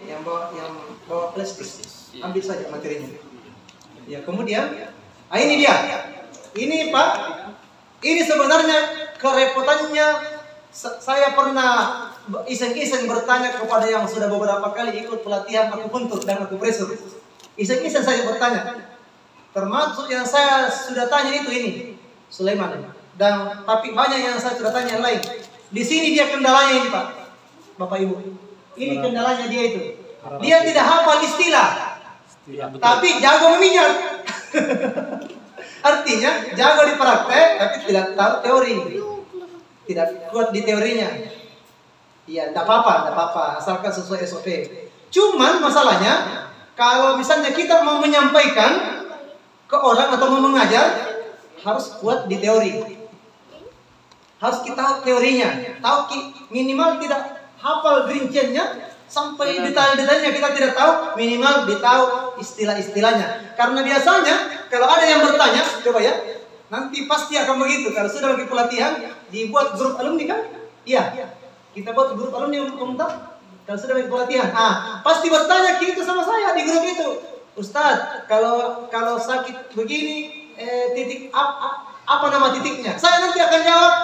yang bawa plastik. Ambil saja materinya. Ya, kemudian ini dia. Ini Pak, ini sebenarnya kerepotannya. Saya pernah iseng-iseng bertanya kepada yang sudah beberapa kali ikut pelatihan akupuntur dan akupresur. Iseng-iseng saya bertanya. Termasuk yang saya sudah tanya itu ini, Sulaiman. Dan tapi banyak yang saya sudah tanya yang lain. Di sini dia kendalanya ini Pak, Bapak Ibu. Ini kendalanya dia itu. Dia tidak hafal istilah, tapi jago memijat. Artinya jago di praktek, tapi tidak tahu teori. Tidak kuat di teorinya. Iya, tidak apa-apa, asalkan sesuai SOP. Cuman masalahnya, kalau misalnya kita mau menyampaikan ke orang atau mau mengajar, harus kuat di teori. Harus kita tahu teorinya, tahu minimal tidak hafal rinciannya, sampai detail-detailnya kita tidak tahu, minimal ditahu istilah-istilahnya. Karena biasanya kalau ada yang bertanya, coba ya, nanti pasti akan begitu. Kalau sudah lagi pelatihan, dibuat grup alumni kan? Iya, kita buat grup alumni untuk komentar. Kalau sudah lagi pelatihan, pasti bertanya gitu sama saya di grup itu. Ustadz, kalau sakit begini, titik apa nama titiknya? Saya nanti akan jawab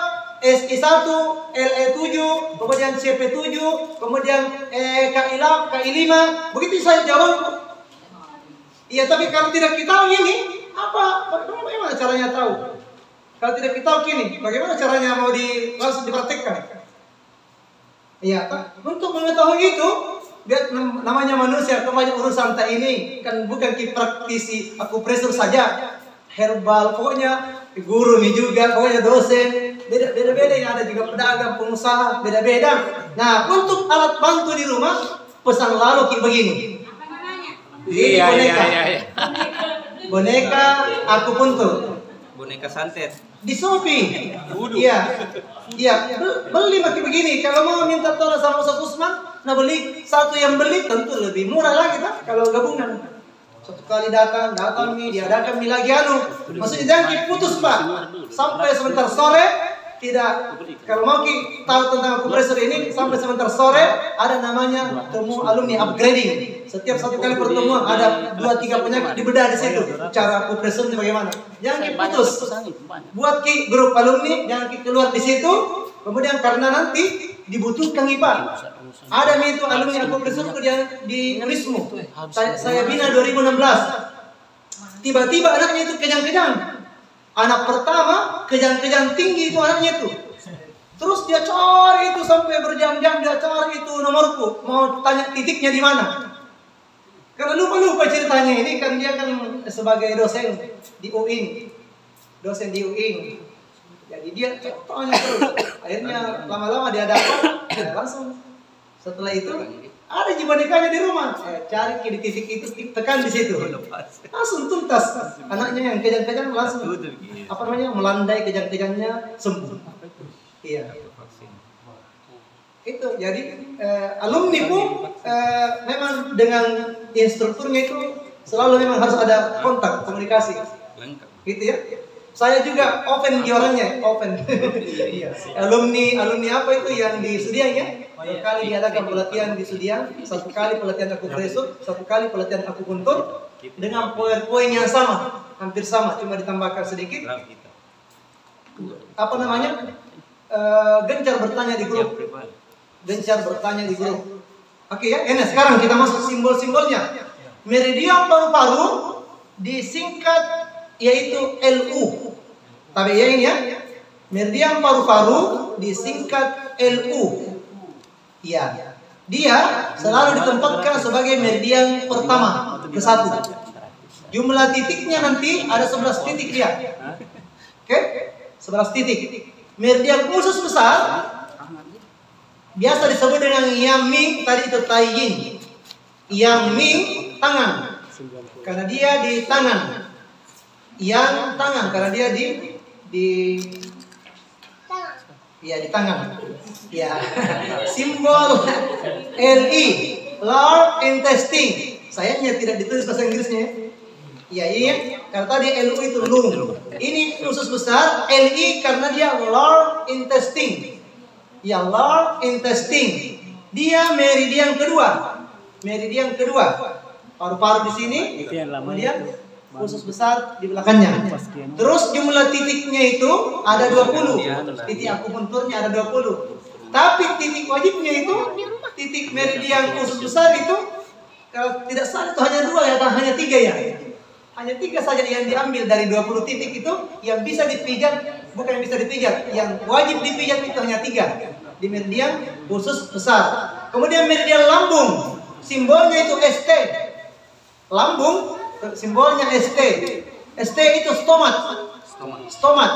SI1, LE7, kemudian CP7, kemudian KI5, begitu saya jawab. Iya, tapi kalau tidak kita tahu ini, bagaimana caranya tahu? Kalau tidak kita tahu gini, bagaimana caranya mau langsung dipraktekkan? Iya, untuk mengetahui itu, namanya manusia, banyak urusan tak ini, kan bukan praktisi akupresur saja, herbal, pokoknya guru nih juga, pokoknya dosen, beda-beda yang ada juga pedagang, pengusaha, beda-beda. Nah, untuk alat bantu di rumah, pesan lalu kayak begini. Ini boneka. Boneka akupuntur. Boneka santet. Di Shopee. Iya. Beli pakai begini. Kalau mau minta tolong sama Ustaz Usman, nah beli satu yang beli tentu lebih murah lagi kan kalau gabungan. Satu kali datang nih, diadakan lagi maksudnya jangan putus Pak. Sampai sebentar sore tidak. Kalau mau tahu tentang akupresur ini, sampai sebentar sore ada namanya temu alumni upgrading. Setiap satu kali pertemuan ada 2-3 penyakit dibedah di situ. Cara akupresurnya bagaimana? Jangan putus. Buat grup alumni, jangan keluar di situ. Kemudian karena nanti dibutuhkan IPA. Ada itu alumni akupresur di Unismu. Saya bina 2016. Tiba-tiba anaknya itu kejang-kejang. Anak pertama kejang-kejang tinggi itu anaknya itu. Terus dia cari itu sampai berjam-jam, dia cari itu nomorku, mau tanya titiknya di mana. Karena lupa ceritanya ini kan dia kan sebagai dosen di UI. Jadi dia tanya terus. Akhirnya lama-lama dia dapat, langsung setelah itu ada bonekanya di rumah. Cari di titik itu, tekan di situ. Langsung tuntas. Anaknya yang kejang-kejang langsung melandai kejang-kejangnya sembuh. Iya. Itu jadi alumni pun memang dengan instrukturnya itu selalu memang harus ada kontak komunikasi. Gitu ya. Saya juga open di orangnya, open. alumni apa itu yang di Sudiang ya? Sekali diadakan pelatihan di Sudiang, satu kali pelatihan akupresur, satu kali pelatihan akupuntur dengan poin-poin yang sama, hampir sama, cuma ditambahkan sedikit. Apa namanya? Gencar bertanya di grup. Oke ya, ini sekarang kita masuk simbol-simbolnya. Meridian paru-paru disingkat yaitu LU. Tapi ya ini ya. Meridian paru-paru disingkat LU. Iya. Dia selalu ditempatkan sebagai meridian pertama ke-1. Jumlah titiknya nanti ada 11 titik dia. Oke? 11 titik. Meridian khusus besar biasa disebut dengan Yang Ming, tadi itu Tai Yin. Yang Ming tangan. Karena dia di tangan. Yang tangan karena dia di tangan. Ya. Simbol LI, large intestine. Sayangnya tidak ditulis bahasa Inggrisnya. Ya, ini karena tadi LU itu lung. Ini usus besar, LI karena dia large intestine. Ya, large intestine. Dia meridian kedua. meridian kedua. Paru-paru di sini, kemudian usus besar di belakangnya. Terus jumlah titiknya itu ada 20. Titik akupunturnya ada 20. Tapi titik wajibnya itu, titik meridian usus besar itu, kalau tidak salah itu hanya 2 ya, hanya 3 ya. Hanya 3 saja yang diambil dari 20 titik itu yang bisa dipijat, bukan yang bisa dipijat, yang wajib dipijat itu hanya 3 di meridian usus besar. Kemudian meridian lambung, simbolnya itu ST. Lambung simbolnya ST. ST itu stomat.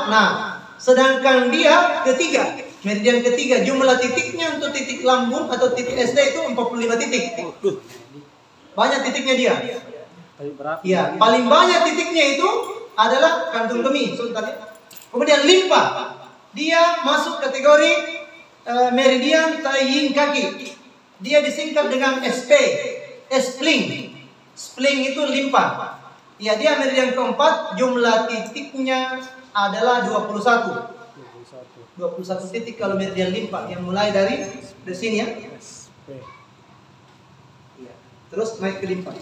Nah, sedangkan dia ketiga, meridian ketiga, jumlah titiknya untuk titik lambung atau titik ST itu 45 titik. Banyak titiknya dia. Ya, paling banyak titiknya itu adalah kantung kemih. Kemudian limpa, dia masuk kategori meridian tai yin kaki. Dia disingkat dengan SP, spling. Spling itu limpa. Ya, dia meridian keempat, jumlah titiknya adalah 21 titik kalau meridian limpa, yang mulai dari sini ya. Terus naik ke limpa.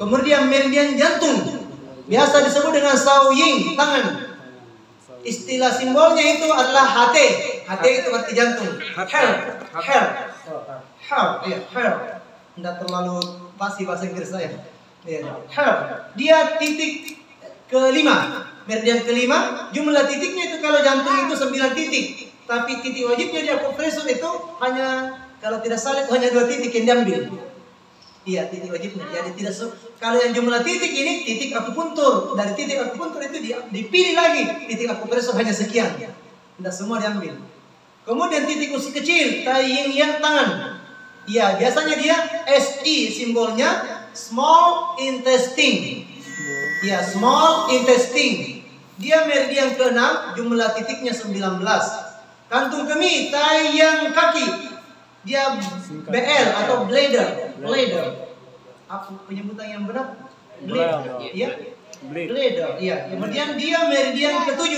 Kemudian meridian jantung, biasa disebut dengan Shao Yin, tangan. Istilah simbolnya itu adalah HT. HT itu arti jantung. Heart. Tidak terlalu pasti bahasa Inggris saya. Heart. Dia titik kelima. Meridian kelima, jumlah titiknya itu kalau jantung itu 9 titik. Tapi titik wajibnya di akupresur itu hanya, kalau tidak salah itu hanya 2 titik yang diambil. Iya, titik wajibnya. Jadi tidak kalau yang jumlah titik ini titik akupuntur. Dari titik akupuntur itu dipilih lagi titik akupresur hanya sekian. Tidak semua diambil. Kemudian titik usus kecil, tai yin yang tangan. Iya, biasanya dia SI, simbolnya small intestine. Iya, small intestine. Dia meridian ke-6, jumlah titiknya 19. Kantung kemih, tai yang kaki. Dia BL atau bladder. Apa penyebutan yang benar? Bladder. Iya. Bladder. Iya. Kemudian dia meridian ke-7,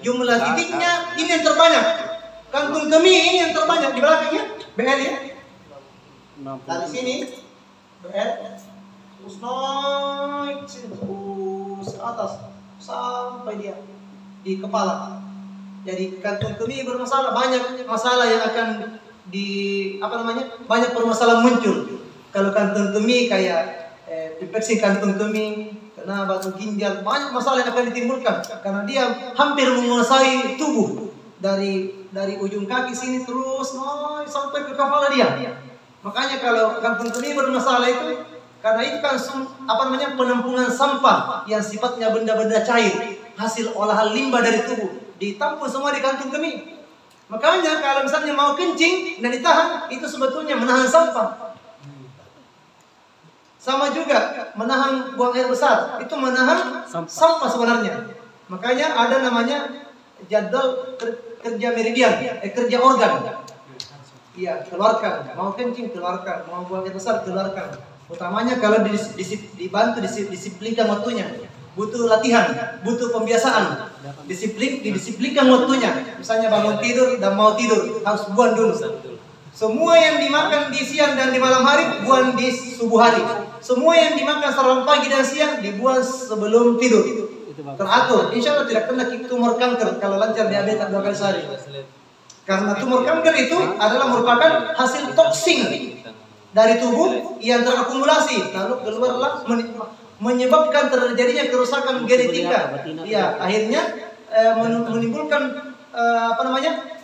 jumlah titiknya ini yang terbanyak. Kantung kemih ini yang terbanyak di belakangnya. BL ya. Dari sini BL terus naik terus ke atas sampai dia di kepala. Jadi kantung kemih bermasalah, banyak masalah yang akan banyak permasalahan muncul. Kalau kantung kemih kayak infeksi kantung kemih, kena batu ginjal, banyak masalah yang akan ditimbulkan karena dia hampir menguasai tubuh dari ujung kaki sini terus sampai ke kepala dia. Makanya kalau kantung kemih bermasalah itu karena itu kan penampungan sampah yang sifatnya benda-benda cair, hasil olahan limbah dari tubuh, ditampung semua di kantung kemih. Makanya kalau misalnya mau kencing dan ditahan, itu sebetulnya menahan sampah. Sama juga menahan buang air besar, itu menahan sampah sebenarnya. Makanya ada namanya jadwal kerja meridian, kerja organ. Iya, keluarkan. Mau kencing, keluarkan. Mau buang air besar, keluarkan. Utamanya kalau dibantu disiplinkan waktunya. Butuh latihan, butuh pembiasaan. Didisiplinkan waktunya. Misalnya bangun tidur dan mau tidur, harus buang dulu. Semua yang dimakan di siang dan di malam hari, buang di subuh hari. Semua yang dimakan sarapan pagi dan siang, dibuang sebelum tidur. Teratur, insya Allah tidak kena tumor kanker kalau lancar diabetes 2 kali sehari. Karena tumor kanker itu adalah merupakan hasil toksin dari tubuh yang terakumulasi, lalu keluarlah menyebabkan terjadinya kerusakan genetika. Ya, akhirnya menimbulkan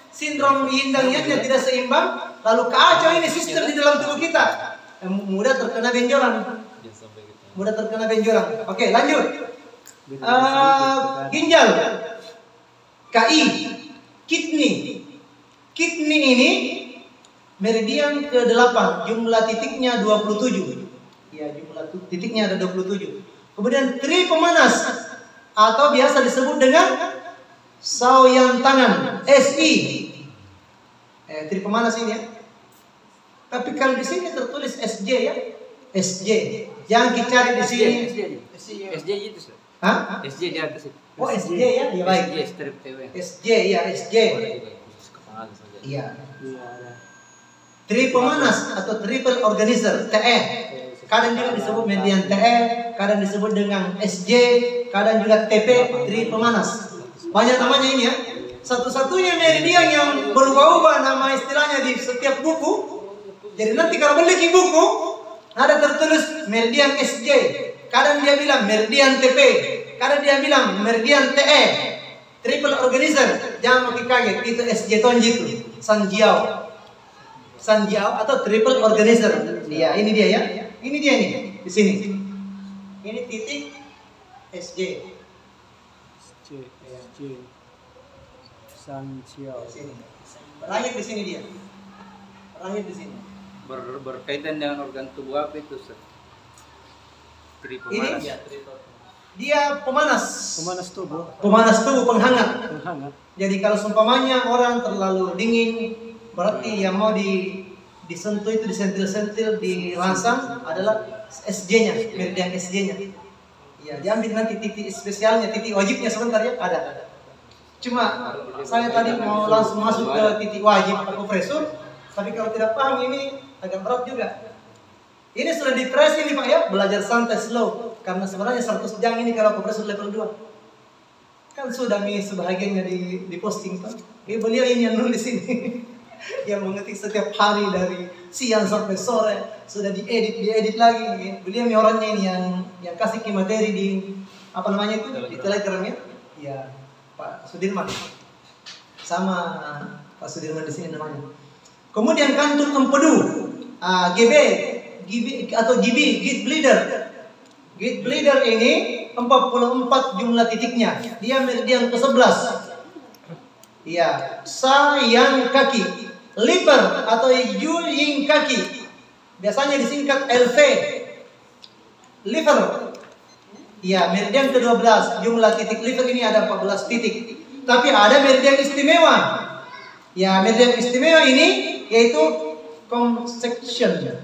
sindrom yin dan yang tidak seimbang, lalu kacau ini sistem di dalam tubuh kita. Mudah terkena benjolan. Oke, lanjut. Ginjal, KI, kidney ini meridian ke-8, jumlah titiknya 27. Ya, jumlah titiknya ada 27. Kemudian tri pemanas atau biasa disebut dengan saoyan tangan, SI. Tri pemanas ini ya. Tapi kalau di sini tertulis SJ ya. SJ. Jangan dicari di sini. SJ itu. Hah? SJ di atas itu. Oh, SJ ya. Ya baik. Strip TW. SJ ya, SJ. Iya. Tri pemanas atau triple organizer, TE. Kadang juga disebut meridian TE, kadang disebut dengan SJ, kadang juga TP, tri pemanas. Banyak namanya ini ya. Satu-satunya meridian yang berubah-ubah nama istilahnya di setiap buku. Jadi nanti kalau beli buku, ada tertulis meridian SJ. Kadang dia bilang meridian TP, kadang dia bilang meridian TE, triple organizer. Jangan makin kaget, itu SJ Tonji itu, Sanjiao atau triple organizer. Dia, ini dia ya. Ini dia nih, di sini. Ini titik SJ. Sanjiao. Berakhir di sini dia. Berakhir di sini. Berkaitan dengan organ tubuh apa itu, Ustaz? Tri pemanas. Ini dia pemanas. Pemanas tubuh. Pemanas tubuh, penghangat. Penghangat. Jadi kalau seumpamanya orang terlalu dingin, berarti yang mau disentuh itu, disentil-sentil, dirangsang adalah SJ-nya, meridian SJ-nya. Ya, diambil nanti titik spesialnya, titik wajibnya sebentar ya, ada. Cuma saya tadi mau langsung masuk ke titik wajib akupresur, tapi kalau tidak paham ini agak berat juga. Ini sudah di-press ini Pak ya, belajar santai slow. Karena sebenarnya 100 jam ini kalau akupresur level 2. Kan sudah sebahagiannya di posting Pak. Beliau ini yang nulis ini. Yang mengetik setiap hari dari siang sampai sore, sudah diedit lagi. Beliau orangnya ini yang kasih materi di apa namanya itu di Telegramnya. Ya, Pak Sudirman. Sama Pak Sudirman di sini namanya. Kemudian kantung empedu, GB atau GB, gate bleeder. Gate bleeder ini 44 jumlah titiknya. Dia meridian ke-11. Iya, sayang kaki. Liver atau ying kaki. Biasanya disingkat LV. Liver. Iya, meridian ke-12. Jumlah titik liver ini ada 14 titik. Tapi ada meridian istimewa. Ya, meridian istimewa ini yaitu conception.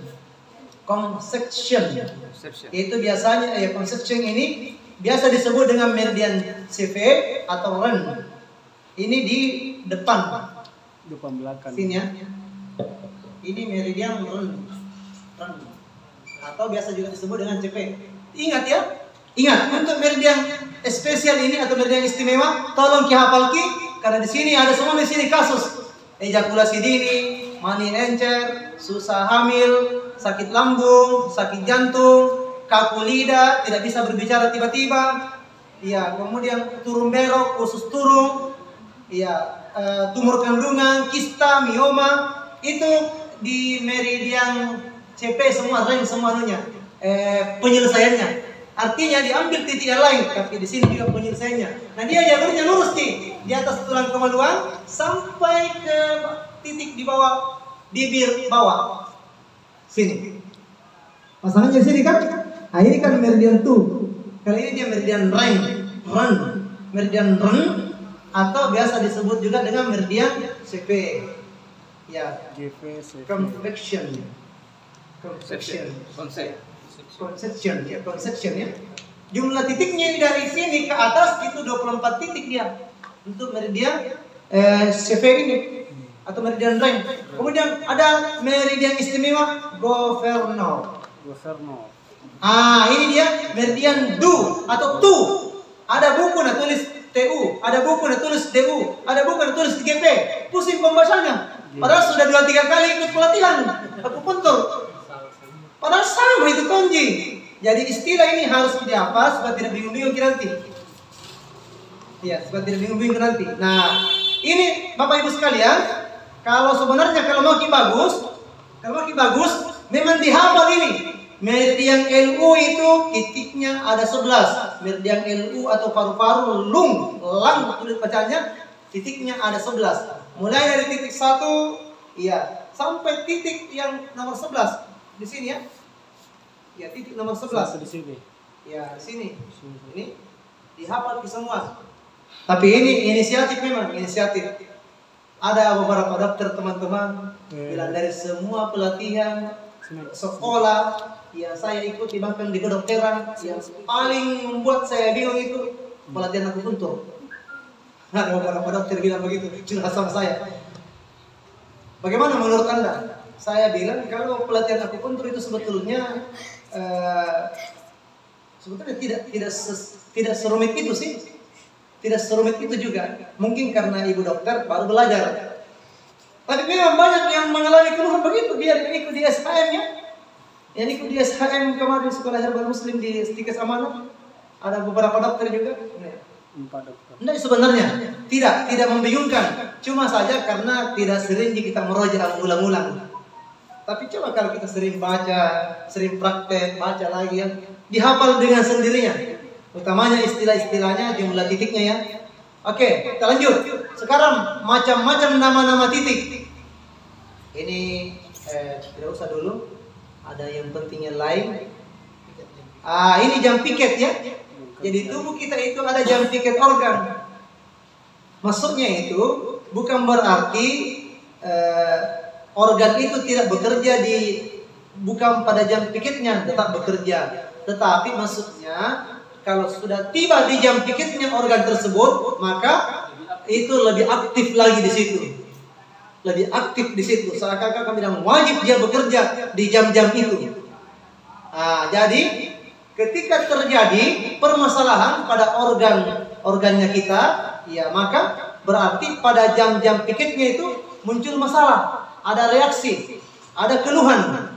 Yaitu biasanya conception ini biasa disebut dengan meridian CV atau REN. Ini di depan belakang. sini ya. Ini meridian REN atau biasa juga disebut dengan CP. Ingat ya. Ingat, untuk meridian spesial ini atau meridian istimewa, tolong hafal karena di sini ada semua di sini kasus ejakulasi dini, mani encer, susah hamil, sakit lambung, sakit jantung, kaku lidah, tidak bisa berbicara tiba-tiba. Ya, kemudian turun berok, usus turun. Ya, tumor kandungan, kista, mioma, itu di meridian CP semua rank semuanya penyelesaiannya. Artinya diambil titik yang lain, tapi di sini juga penyelesaiannya. Nah, dia jalurnya lurus nih, di atas tulang kemaluan sampai ke titik di bawah bibir bawah. Sini. Pasangannya di sini kan? Nah, ini kan meridian tuh. Kali ini dia meridian run, meridian run. Atau biasa disebut juga dengan meridian CP. Ya, convection ya. Jumlah titiknya ini dari sini ke atas itu 24 titik dia untuk meridian CP ini atau meridian range. Kemudian ada meridian istimewa Governo. Ini dia meridian du atau tu. Ada buku nak tulis TU, ada buku nak tulis DU, ada buku nak tulis GP. Pusing pembacanya. Padahal sudah 2-3 kali ikut pelatihan akupuntur. Padahal sama itu Tonji. Jadi istilah ini harus dihafal supaya tidak bingung-bingung nanti. Ya, supaya tidak bingung-bingung nanti. Nah, ini Bapak Ibu sekalian, kalau mau bagus, memang dihafal ini. Meridian LU itu titiknya ada 11. Meridian LU atau paru-paru lang tulis bacanya, titiknya ada 11. Mulai dari titik 1 sampai titik yang nomor 11 di sini ya. Ya, titik nomor 11 di sini. Ya, di sini. Ini dihafal semua. Tapi ini inisiatif memang, inisiatif. Ada beberapa dokter teman-teman bilang dari semua pelatihan sekolah yang saya ikuti bahkan di kedokteran, yang paling membuat saya bingung itu pelatihan akupuntur. Ada beberapa dokter bilang begitu, curhat sama saya. Bagaimana menurut Anda? saya bilang kalau pelatihan akupuntur itu sebetulnya tidak serumit itu sih. Tidak serumit itu juga. Mungkin karena ibu dokter baru belajar. Tapi memang banyak yang mengalami keluhan begitu. Biar ikut di SHM ya. Yang ikut di SHM kemarin Sekolah Herbal Muslim di Stikes Amanah. Ada beberapa dokter juga. Nah, sebenarnya tidak membingungkan. Cuma saja karena tidak sering kita meroja ulang-ulang. Tapi coba kalau kita sering baca, sering praktek, baca lagi yang dihafal dengan sendirinya. Utamanya istilah-istilahnya, jumlah titiknya ya. Oke, kita lanjut. Sekarang macam-macam nama-nama titik. Ini tidak usah dulu. Ada yang pentingnya lain. Ini jam piket ya. Jadi tubuh kita itu ada jam piket organ. Maksudnya itu bukan berarti organ itu tidak bekerja bukan pada jam piketnya tetap bekerja. Tetapi maksudnya kalau sudah tiba di jam piketnya organ tersebut, maka itu lebih aktif lagi di situ. Lebih aktif di situ. Seakan-akan kami bilang wajib dia bekerja di jam-jam itu. Jadi ketika terjadi permasalahan pada organnya kita, ya maka berarti pada jam-jam piketnya itu muncul masalah, ada reaksi, ada keluhan.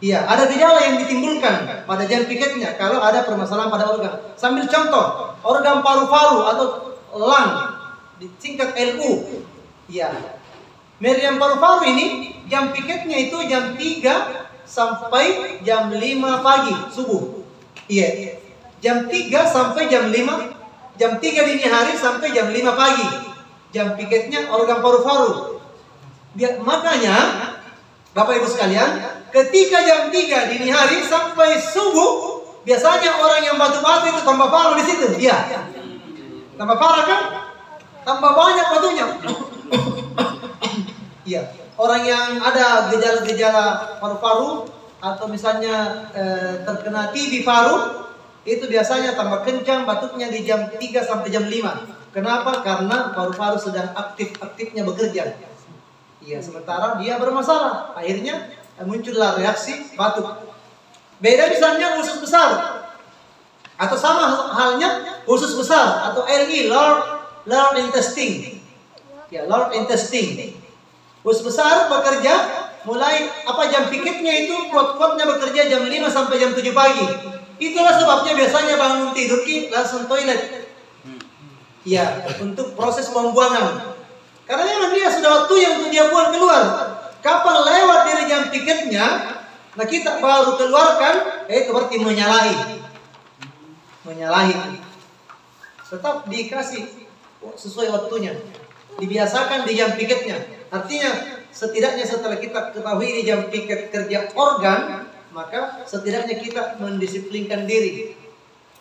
Iya, ada gejala yang ditimbulkan pada jam piketnya kalau ada permasalahan pada organ. Sambil contoh, organ paru-paru atau lung, disingkat LU. Iya. Meriam paru-paru ini jam piketnya itu jam 3 sampai jam 5 pagi subuh. Iya. Jam 3 sampai jam 5, jam 3 dini hari sampai jam 5 pagi. Jam piketnya organ paru-paru. Makanya Bapak Ibu sekalian, ketika jam 3 dini hari sampai subuh, biasanya orang yang batu-batu itu tambah parah di situ. Iya. Tambah parah kan? Tambah banyak batunya. Iya. Orang yang ada gejala-gejala paru-paru atau misalnya terkena TB paru, itu biasanya tambah kencang batuknya di jam 3 sampai jam 5. Kenapa? Karena paru-paru sedang aktif-aktifnya bekerja. Iya, sementara dia bermasalah. Akhirnya muncullah reaksi batuk. Beda misalnya usus besar. Atau sama halnya usus besar atau LI, large intestine. Ya, large intestine. Usus besar bekerja mulai jam piketnya itu kuat-kuatnya bekerja jam 5 sampai jam 7 pagi. Itulah sebabnya biasanya bangun tidur langsung toilet. Ya, untuk proses pembuangan. Karena memang dia sudah waktu yang untuk dia buang keluar. Kapan lewat dari jam piketnya, nah kita baru keluarkan, itu berarti menyalahi. Tetap dikasih sesuai waktunya. Dibiasakan di jam piketnya. Artinya setidaknya setelah kita ketahui di jam piket kerja organ, maka setidaknya kita mendisiplinkan diri.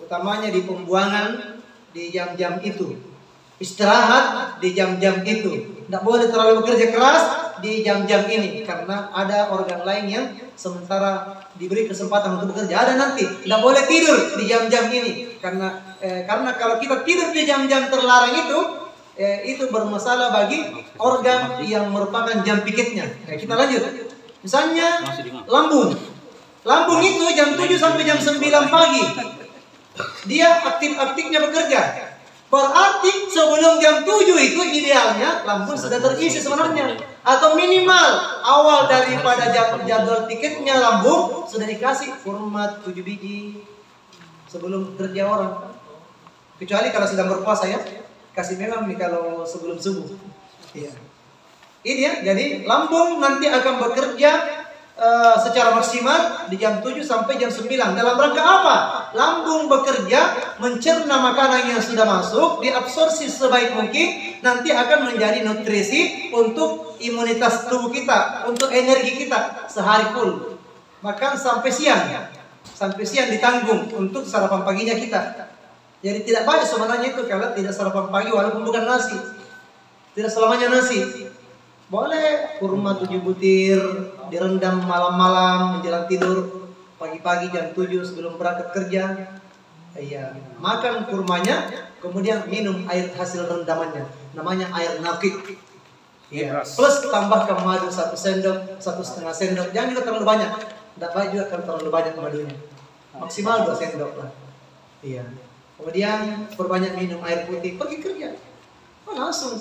Utamanya di pembuangan di jam-jam itu. Istirahat di jam-jam itu. Tidak boleh terlalu bekerja keras di jam-jam ini. Karena ada organ lain yang sementara diberi kesempatan untuk bekerja. Ada nanti. Tidak boleh tidur di jam-jam ini. Karena kalau kita tidur di jam-jam terlarang itu bermasalah bagi organ yang merupakan jam piketnya. Kita lanjut. Misalnya lambung. Lambung itu jam 7 sampai jam 9 pagi. Dia aktif-aktifnya bekerja. Berarti sebelum jam 7 itu idealnya lambung sudah terisi sebenarnya. Atau minimal awal daripada jadwal tiketnya lambung sudah dikasih kurma 7 biji sebelum kerja orang. Kecuali kalau sedang berpuasa ya. Kasih memang nih kalau sebelum subuh. Iya. Ini ya, jadi lambung nanti akan bekerja secara maksimal di jam 7 sampai jam 9. Dalam rangka apa? Lambung bekerja mencerna makanan yang sudah masuk, diabsorpsi sebaik mungkin, nanti akan menjadi nutrisi untuk imunitas tubuh kita, untuk energi kita sehari full. Makan sampai siang. Sampai siang ditanggung untuk sarapan paginya kita. Jadi tidak baik sebenarnya itu kalau tidak sarapan pagi walaupun bukan nasi. Tidak selamanya nasi. Boleh kurma 7 butir direndam malam-malam menjelang tidur, pagi-pagi jam 7 sebelum berangkat kerja. Iya, makan kurmanya, kemudian minum air hasil rendamannya. Namanya air nakik. Iya. Plus tambahkan madu 1 sendok, 1,5 sendok. Jangan juga terlalu banyak. Tidak baik juga kalau terlalu banyak madunya. Maksimal 2 sendok lah. Iya. Kemudian perbanyak minum air putih. Pergi kerja. Langsung.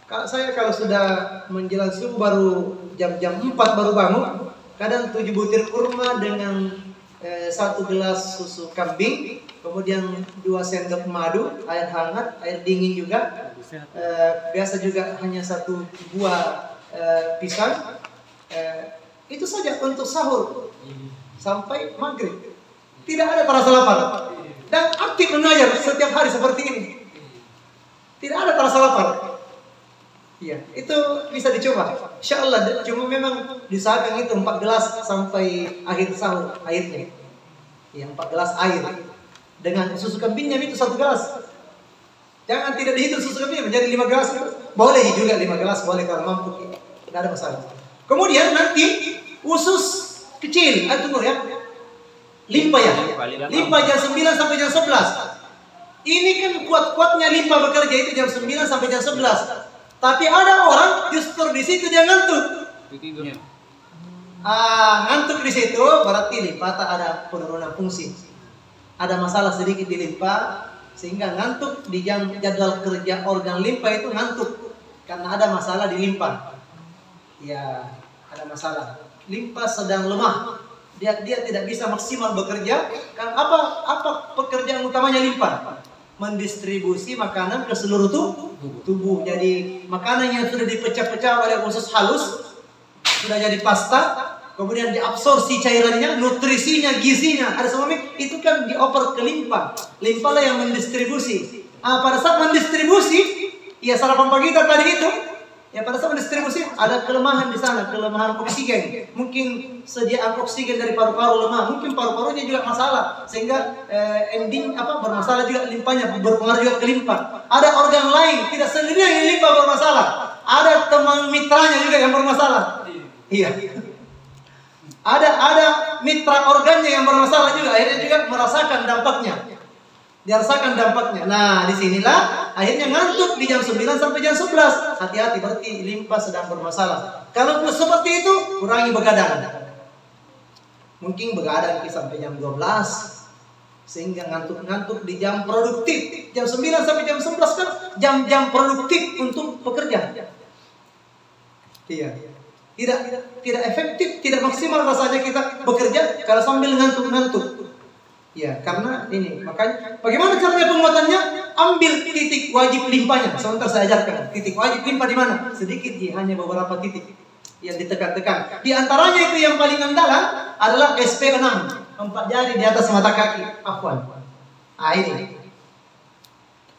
Kalau sudah menjelang subuh baru jam 4 baru bangun. Kadang 7 butir kurma dengan 1 gelas susu kambing, kemudian 2 sendok madu, air hangat, air dingin juga. Biasa juga hanya 1 buah pisang. Itu saja untuk sahur sampai maghrib. Tidak ada terasa lapar dan aktif mengajar setiap hari seperti ini. Tidak ada terasa lapar. Iya, itu bisa dicoba. Insya Allah, cuma memang diusahakan itu 4 gelas sampai akhir sahur airnya. Ya, 4 gelas air. Dengan susu kambingnya itu 1 gelas. Jangan tidak dihitung susu kambingnya menjadi 5 gelas. Boleh juga 5 gelas, boleh kalau mampu. Tidak ada masalah. Kemudian nanti usus kecil, tunggu ya. Limpa ya. Limpa jam 9 sampai jam 11. Ini kan kuat-kuatnya limpa bekerja itu jam 9 sampai jam 11. Tapi ada orang justru di situ dia ngantuk. Ngantuk di situ berarti limpa tak ada penurunan fungsi. Ada masalah sedikit di limpa sehingga ngantuk di jadwal kerja organ limpa itu ngantuk karena ada masalah di limpa. Ya, ada masalah. Limpa sedang lemah. Dia tidak bisa maksimal bekerja. Kan apa pekerjaan utamanya limpa? Mendistribusi makanan ke seluruh tubuh. Jadi makanan yang sudah dipecah-pecah oleh usus halus sudah jadi pasta, kemudian diabsorpsi cairannya, nutrisinya, gizinya, ada semua itu kan dioper ke limpa. Limpa lah yang mendistribusi. Pada saat mendistribusi, ya sarapan pagi kita tadi itu, ya pada saat mendistribusi ada kelemahan di sana, kelemahan oksigen. Mungkin sediaan oksigen dari paru-paru lemah, mungkin paru-parunya juga masalah sehingga bermasalah juga limpanya, berpengaruh juga ke limpa. Ada organ lain tidak sendirian yang limpa bermasalah. Ada teman mitranya juga yang bermasalah. Iya. Ada mitra organnya yang bermasalah juga, akhirnya juga merasakan dampaknya. Dirasakan dampaknya. Nah, disinilah akhirnya ngantuk di jam 9 sampai jam 11. Hati-hati, berarti limpa sedang bermasalah. Kalau seperti itu, kurangi begadang. Mungkin begadang sampai jam 12. Sehingga ngantuk-ngantuk di jam produktif. Jam 9 sampai jam 11 kan jam-jam produktif untuk bekerja. Iya. Tidak efektif, tidak maksimal rasanya kita bekerja kalau sambil ngantuk-ngantuk. Ya, karena ini, makanya bagaimana caranya penguatannya? Ambil titik wajib limpanya. Sebentar saya ajarkan. Titik wajib limpa di mana? Sedikit, hanya beberapa titik yang ditekan-tekan. Di antaranya itu yang paling andalan adalah SP6, 4 jari di atas mata kaki. Afwan. Ini.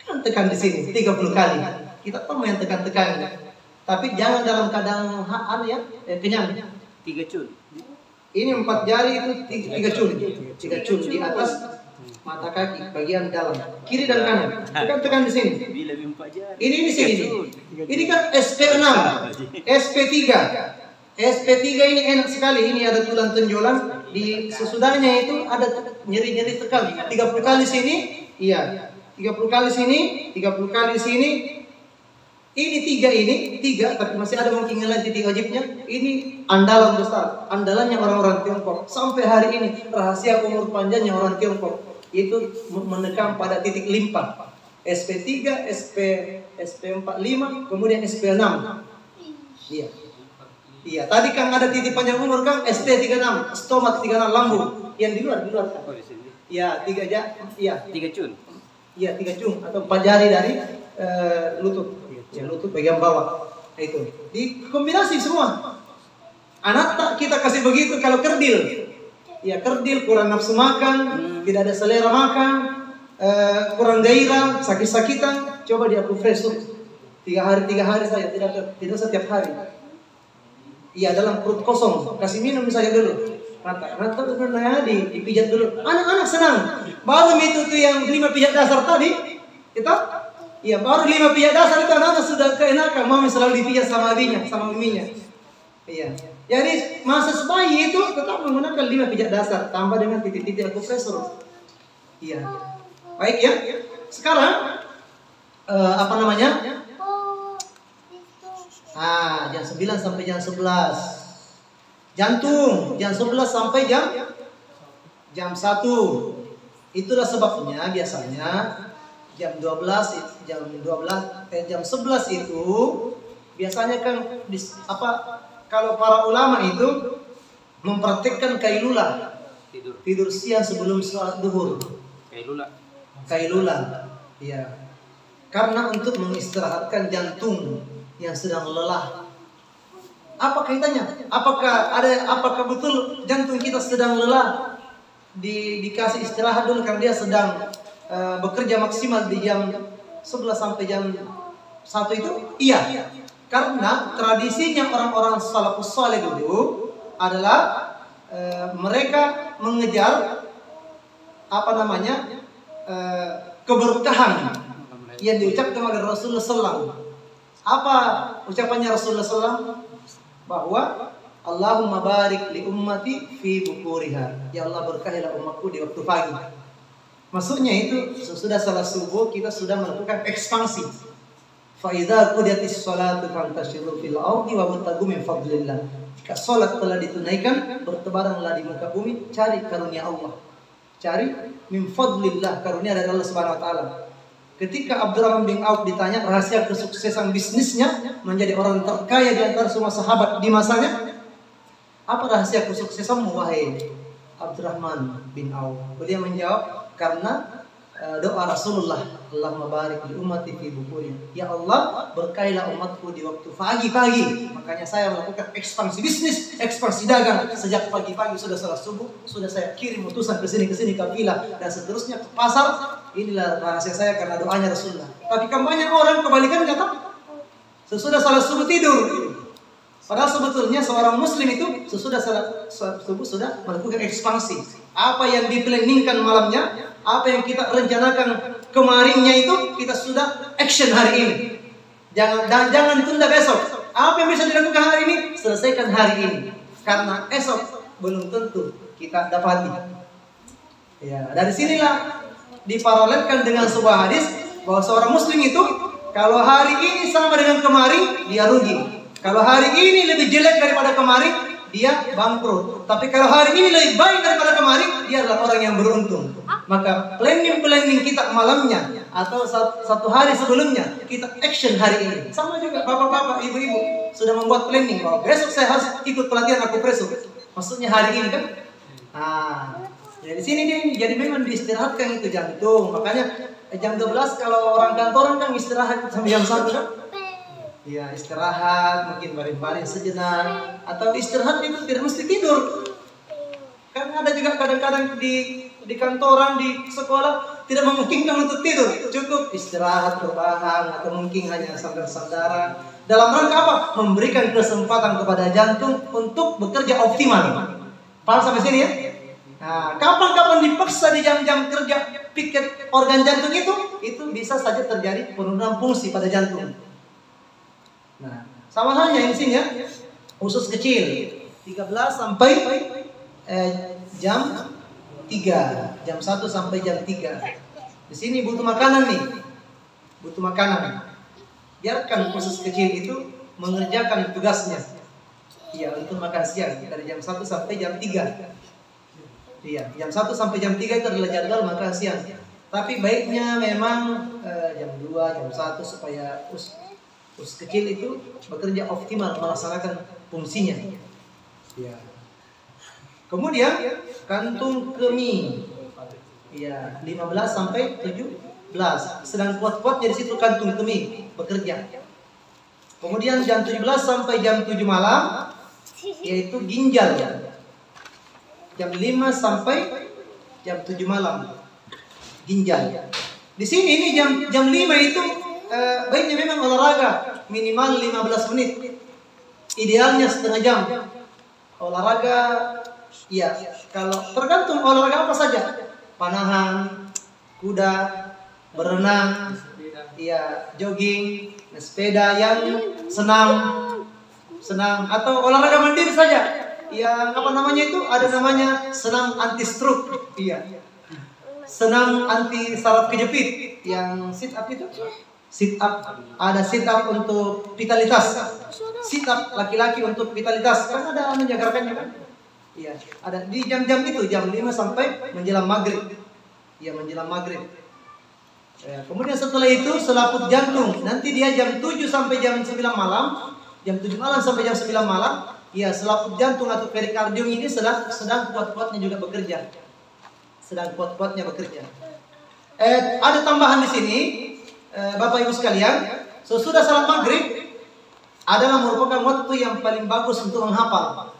Tekan di sini 30 kali. Kita tahu yang tekan-tekan. Tapi jangan dalam keadaan kenyang. 3 cun. Ini 4 jari itu 3 cun. 3 cun di atas mata kaki bagian dalam, kiri dan kanan. Tekan di sini. Ini di sini. Ini kan SP6, SP3. SP3 ini enak sekali. Ini ada tulang tenjolan. Di sesudahnya itu ada nyeri-nyeri tekan. 30 kali sini. Iya. 30 kali sini, 30 kali sini. Ini 3, tapi masih ada mungkin lagi titik wajibnya. Ini andalan besar, andalannya orang-orang Tiongkok. Sampai hari ini rahasia umur panjangnya orang Tiongkok itu menekan pada titik limpa. SP3, SP45, kemudian SP6. Iya. Tadi kan ada titik panjang umur kan ST36, stomat 36 lambung. Yang di luar kan. Iya, 3 cun. Iya, 3 cun atau 4 jari dari lutut. Lutut bagian bawah. Itu. Dikombinasi semua. Anak tak kita kasih begitu kalau kerdil. Ya, kerdil kurang nafsu makan, tidak ada selera makan, kurang gairah, sakit-sakitan, coba dia fresh 3 hari saja, tidak setiap hari. Iya, dalam perut kosong, kasih minum saja dulu. Rata dulu dipijat dulu. Anak-anak senang. Baru itu tuh yang 5 pijat dasar tadi, kita baru 5 pijat dasar itu anak-anak sudah keenakan. Mami selalu dipijat sama abinya, sama maminya. Iya. Jadi masa bayi itu tetap menggunakan 5 pijat dasar tambah dengan titik-titik akupresur. Iya. Baik ya. Sekarang Jam 9 sampai jam 11. Jantung jam 11 sampai jam 1. Itulah sebabnya biasanya jam 11 jam 11 itu biasanya kan kalau para ulama itu mempraktikkan kailula. Tidur siang sebelum sholat duhur. Kailula. Iya. Karena untuk mengistirahatkan jantung yang sedang lelah. Apa kaitannya? Apakah betul jantung kita sedang lelah? Dikasih istirahat dulu karena dia sedang bekerja maksimal di jam 11 sampai jam 1 itu? Iya. Karena tradisinya orang-orang salafus saleh dulu adalah mereka mengejar keberkahan yang diucapkan oleh Rasulullah SAW. Apa ucapannya Rasulullah SAW? Bahwa Allahumma barik li ummati fi bukuriha. Ya Allah berkahilah umatku di waktu pagi. Maksudnya itu sesudah salat subuh kita sudah melakukan ekspansi. Fa idza qudiyatis sholatu fantashiru fil ardi wabtaghu min fadlillah. Jika salat telah ditunaikan, bertebaranlah di muka bumi, cari karunia Allah. Cari min fadlillah, karunia dari Allah Subhanahu wa taala. Ketika Abdurrahman bin Auf ditanya rahasia kesuksesan bisnisnya menjadi orang terkaya di antara semua sahabat di masanya, apa rahasia kesuksesanmu wahai Abdurrahman bin Auf? Beliau menjawab, karena doa Rasulullah, Allahumma barik li ummati fi bukuri. Ya Allah, berkailah umatku di waktu pagi-pagi. Makanya saya melakukan ekspansi bisnis, ekspansi dagang sejak pagi-pagi sudah salat subuh, sudah saya kirim utusan ke sini kafilah dan seterusnya ke pasar. Inilah rahasia saya karena doanya Rasulullah. Tapi kan banyak orang kebalikan kata sesudah salat subuh tidur. Padahal sebetulnya seorang muslim itu sesudah salat subuh sudah melakukan ekspansi. Apa yang diplanningkan malamnya, apa yang kita rencanakan kemarinnya itu kita sudah action hari ini. Jangan tunda besok. Apa yang bisa dilakukan hari ini, selesaikan hari ini. Karena esok belum tentu kita dapati. Ya, dari sinilah diparalelkan dengan sebuah hadis bahwa seorang muslim itu kalau hari ini sama dengan kemarin dia rugi. Kalau hari ini lebih jelek daripada kemarin dia bangkrut. Tapi kalau hari ini lebih baik daripada kemarin dia adalah orang yang beruntung. Maka planning kita malamnya atau satu hari sebelumnya kita action hari ini. Sama juga bapak-bapak, ibu-ibu sudah membuat planning bahwa besok saya harus ikut pelatihan akupresur. Maksudnya hari ini kan. Jadi sini dia, jadi memang diistirahatkan itu jantung. Makanya jam 12 kalau orang kantoran kan istirahat sampai jam 1 kan? Iya, istirahat, mungkin baring-baring sejenak, atau istirahat itu tidak mesti tidur. Karena ada juga kadang-kadang di kantoran, di sekolah tidak memungkinkan untuk tidur. Cukup istirahat, berbahan, atau mungkin hanya sandar-sandaran. Dalam rangka apa? Memberikan kesempatan kepada jantung untuk bekerja optimal. Paham sampai sini ya? Nah, kapan-kapan dipaksa di jam-jam kerja piket organ jantung itu bisa saja terjadi penurunan fungsi pada jantung. Nah, sama halnya yang sini ya, usus kecil 13 sampai jam 3, jam 1 sampai jam 3. Di sini butuh makanan nih, butuh makanan. Biarkan usus kecil itu mengerjakan tugasnya. Iya, untuk makan siang dari jam 1 sampai jam 3. Iya, jam 1 sampai jam 3 itu adalah jadwal makan siang. Tapi baiknya memang jam 2, jam 1 supaya usus kecil itu bekerja optimal melaksanakan fungsinya. Ya. Kemudian kantung kemih. Ya, 15 sampai 17. Sedang kuat-kuatnya di situ kantung kemih bekerja. Kemudian jam 17 sampai jam 7 malam yaitu ginjal. Jam 5 sampai jam 7 malam ginjal. Di sini ini jam 5 itu baiknya memang olahraga minimal 15 menit. Idealnya setengah jam. Olahraga ya, kalau tergantung olahraga apa saja. Panahan, kuda, berenang, ya, jogging, sepeda yang senam atau olahraga mandiri saja. Yang apa namanya itu? Ada namanya senam anti stroke. Iya. Senam anti saraf kejepit. Yang sit up itu Sit up, ada sit up untuk vitalitas. Sit up laki-laki untuk vitalitas. Kan ada menjagarkannya kan? Iya, ada di jam-jam itu, jam 5 sampai menjelang maghrib. Iya, menjelang maghrib. Ya, kemudian setelah itu selaput jantung. Nanti dia jam 7 sampai jam 9 malam. Jam 7 malam sampai jam 9 malam. Iya, selaput jantung atau perikardium ini sedang kuat-kuatnya juga bekerja. Sedang kuat-kuatnya bekerja. Ada tambahan di sini. Bapak Ibu sekalian, sesudah salat maghrib adalah merupakan waktu yang paling bagus untuk menghafal.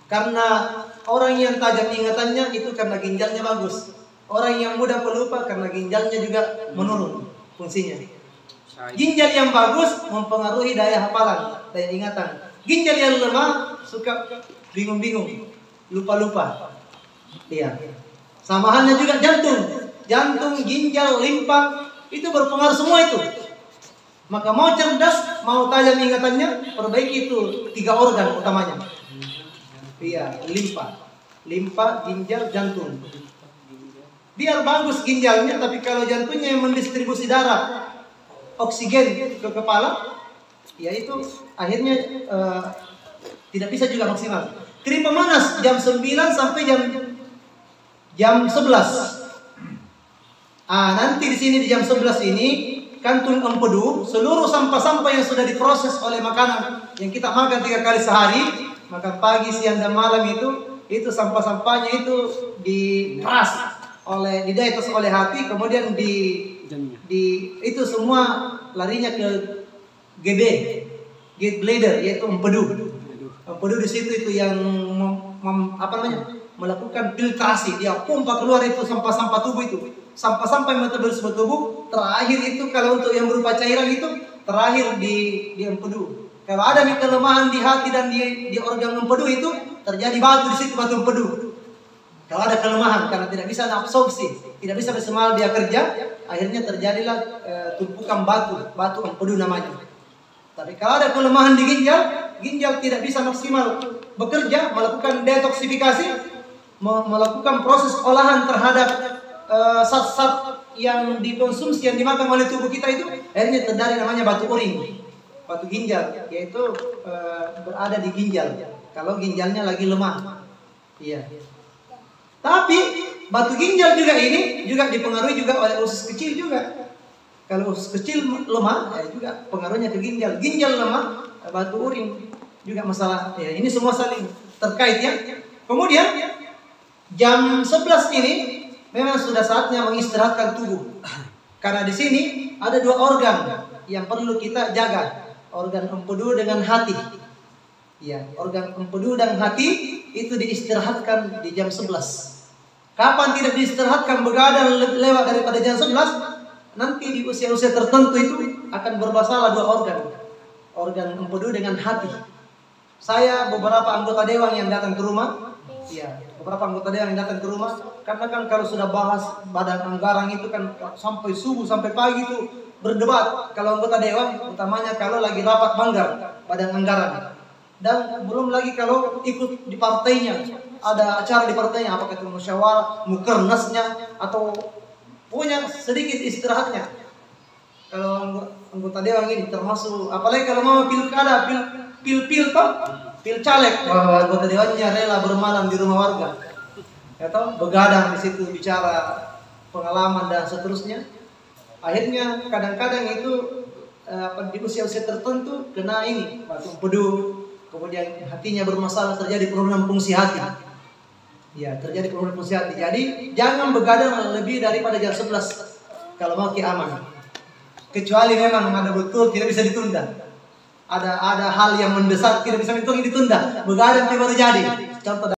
Karena orang yang tajam ingatannya itu karena ginjalnya bagus. Orang yang mudah pelupa karena ginjalnya juga menurun fungsinya. Ginjal yang bagus mempengaruhi daya hafalan, daya ingatan. Ginjal yang lemah suka bingung-bingung, lupa-lupa. Iya. Sama halnya juga jantung. Jantung, ginjal, limpa itu berpengaruh semua itu. Maka mau cerdas, mau tajam ingatannya, perbaiki itu 3 organ utamanya. Iya, limpa, ginjal, jantung. Biar bagus ginjalnya, tapi kalau jantungnya yang mendistribusi darah, oksigen ke kepala, ya itu akhirnya tidak bisa juga maksimal. Krim pemanas jam 9 sampai jam 11. Nanti di sini di jam 11 ini kantung empedu, seluruh sampah-sampah yang sudah diproses oleh makanan yang kita makan 3 kali sehari, makan pagi, siang dan malam itu sampah-sampahnya itu diperas didetes oleh hati, kemudian itu semua larinya ke gate bladder, yaitu empedu. Empedu di situ itu yang melakukan filtrasi, dia pompa keluar itu sampah-sampah tubuh itu. Sampah-sampah yang metabolisme tubuh terakhir itu kalau untuk yang berupa cairan itu terakhir di empedu. Kalau ada nih kelemahan di hati dan di organ empedu itu terjadi batu di situ, batu empedu. Kalau ada kelemahan karena tidak bisa absorpsi, tidak bisa maksimal dia kerja, akhirnya terjadilah tumpukan batu empedu namanya. Tapi kalau ada kelemahan di ginjal tidak bisa maksimal bekerja, melakukan detoksifikasi, melakukan proses olahan terhadap zat-zat yang dikonsumsi, yang dimakan oleh tubuh kita itu, akhirnya terjadi namanya batu urin, batu ginjal, yaitu berada di ginjal. Kalau ginjalnya lagi lemah, iya. Tapi batu ginjal juga ini juga dipengaruhi juga oleh usus kecil juga. Kalau usus kecil lemah, juga pengaruhnya ke ginjal. Ginjal lemah, batu urin juga masalah. Ya, ini semua saling terkait ya. Kemudian jam 11 ini memang sudah saatnya mengistirahatkan tubuh. Karena di sini ada 2 organ yang perlu kita jaga. Organ empedu dengan hati. Ya, organ empedu dan hati itu diistirahatkan di jam 11. Kapan tidak diistirahatkan, begadang lewat daripada jam 11, nanti di usia-usia tertentu itu akan bermasalah 2 organ. Organ empedu dengan hati. Saya beberapa anggota dewan yang datang ke rumah, ya, beberapa anggota dewan yang datang ke rumah, karena kan kalau sudah bahas badan anggaran itu kan sampai subuh sampai pagi itu berdebat. Kalau anggota dewan, utamanya kalau lagi rapat banggar badan anggaran, dan belum lagi kalau ikut di partainya, ada acara di partainya, apakah itu musyawarah, mukernasnya, atau punya sedikit istirahatnya. Kalau anggota dewan ini termasuk, apalagi kalau mau pilkada, pil caleg, anggota dewannya rela bermalam di rumah warga, atau begadang di situ bicara pengalaman dan seterusnya. Akhirnya kadang-kadang itu di usia-usia tertentu kena ini batu empedu, kemudian hatinya bermasalah, terjadi penurunan fungsi hati. Ya, terjadi penurunan fungsi hati. Jadi jangan begadang lebih daripada jam 11 kalau mau aman. Kecuali memang ada betul tidak bisa ditunda. Ada hal yang mendesak tidak bisa ditunda. Begadang baru jadi. Contoh